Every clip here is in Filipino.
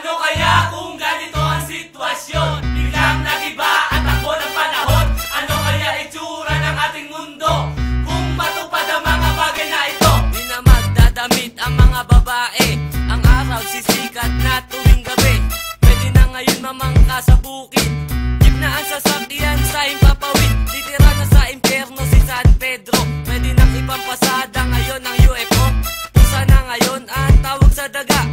Ano kaya kung ganito ang sitwasyon? Biglang nagiba ang takbo ng panahon. Ano kaya itsura ng ating mundo kung matupad ang mga bagay na ito? Di na magdadamit ang mga babae, ang araw sisikat na tuwing gabi. Pwede na ngayon mamangka sa bukid, jeep na ang sasakyan sa Himpapawid. Titira na sa impyerno si San Pedro. Pwede nang ipampasada ngayon ang UFO. Pusa na ngayon ang tawag sa daga.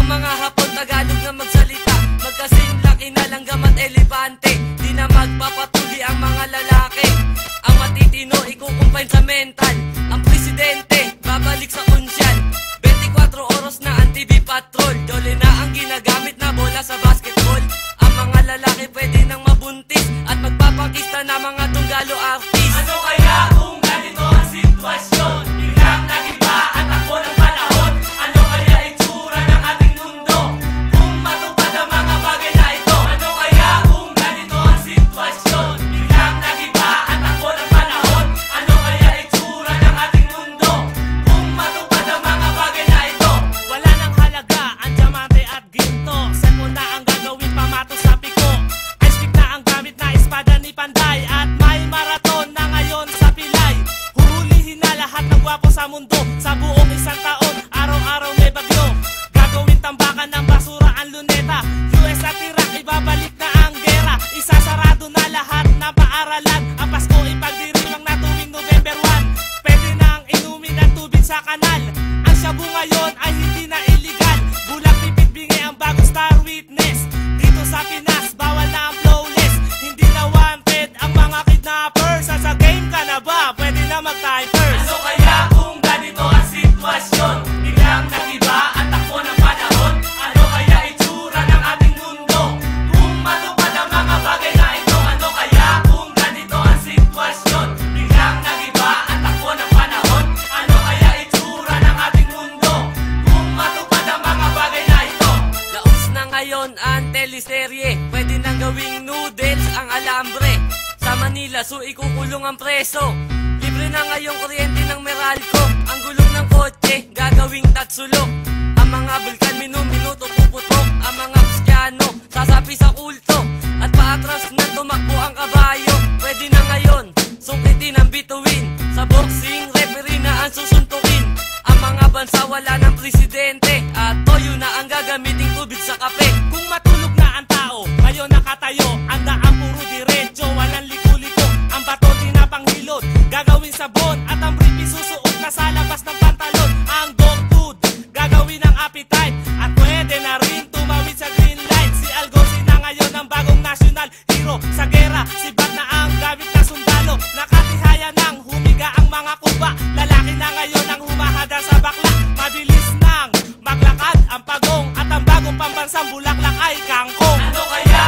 Ang mga Hapon Tagalog na magsalita, magkasing laki na langgam at elepante. Di na magpapatuli ang mga lalaki, ang matitino ikukumpine sa mental. Ang presidente babalik sa kunsyan, 24 oras na ang TV patrol. Dole na ang ginagamit na bola sa basketball. Ang mga lalaki pwede nang mabuntis at magpapakista na mga tunggalo artist. Ano kaya kung ganito ang sitwasyon? Biglang nagiba ang takbo ng panahon. Ano kaya itsura ng ating mundo kung matupad ang mga bagay na ito? Ano kaya kung ganito ang sitwasyon? Biglang nagiba ang takbo ng panahon. Ano kaya itsura ng ating mundo kung matupad ang mga bagay na ito? Wala nang halaga ang diamante at ginto. Cellphone na ang gagawin pamato sa piko. Ice pick na ang gamit na espada ni Panday. At may marathon na ngayon sa Pilay. Huhulihin na lahat ng gwapo sa mundo. Sa buong isang taon, araw-araw may bagyo. Gagawin tambakan ng basura ang luneta. US at Iraq, ibabalik na ang gera. Isasarado na lahat ng paaralan. Ang Pasko ipagdiriwang na tuwing November 1. Pwede na ang inumin ang tubig sa kanal. Ang shabu ngayon ay hindi na illegal. Bulang pipit bingi ang bagong star witness. Dito sa Pinas, bawal na ang flawless. Hindi na wanted ang mga kidnappers. Sa game ka na ba? Pwede na mag-time first. Ano kaya kung ganito ang sitwasyon? Biglang nagiba ang takbo ng panahon. Ano kaya itsura ng ating mundo kung matupad ang mga bagay na ito? Ano kaya kung ganito ang sitwasyon? Biglang nagiba ang takbo ng panahon. Ano kaya itsura ng ating mundo kung matupad ang mga bagay na ito? Laos na ngayon ang teleserye, pwede nang gawing noodles ang alambre. Sa Manila, so ikukulong ang preso. Libre na ngayong kuryente ng Meralco. Ang gulong ng kotse, gagawing tatsulok. Ang mga bulkan minuto puputok. Ang mga Kristiyano, sasapi sa kulto. At paatras na tumakbo ang kabayo. Pwede na ngayon, sungkitin ang bituin. Sa boxing, referee na ang susuntukin. Ang mga bansa wala ng presidente. At toyo na ang gagamiting tubig sa kape. Kung matulog na ang tao, ngayon nakatayo. Ang daan puro diretso, walang liko-liko. Ang bato di na panghilod, gagawin sabon. At ang brief isusuot na sa labas ng pantalon. Ang dog food, gagawin ang appetite. At pwede na rin tumawid sa green light. Si Algosi na ngayon ang bagong national hero. Sa gera, si Bat na ang gamit na sundalo. Nakatihaya nang humiga ang mga kuba. Lalaki na ngayon ang humahada sa bakla. Mabilis nang maglakad ang pagong. At ang bagong pambansang bulaklak ay kangkong. Ano kaya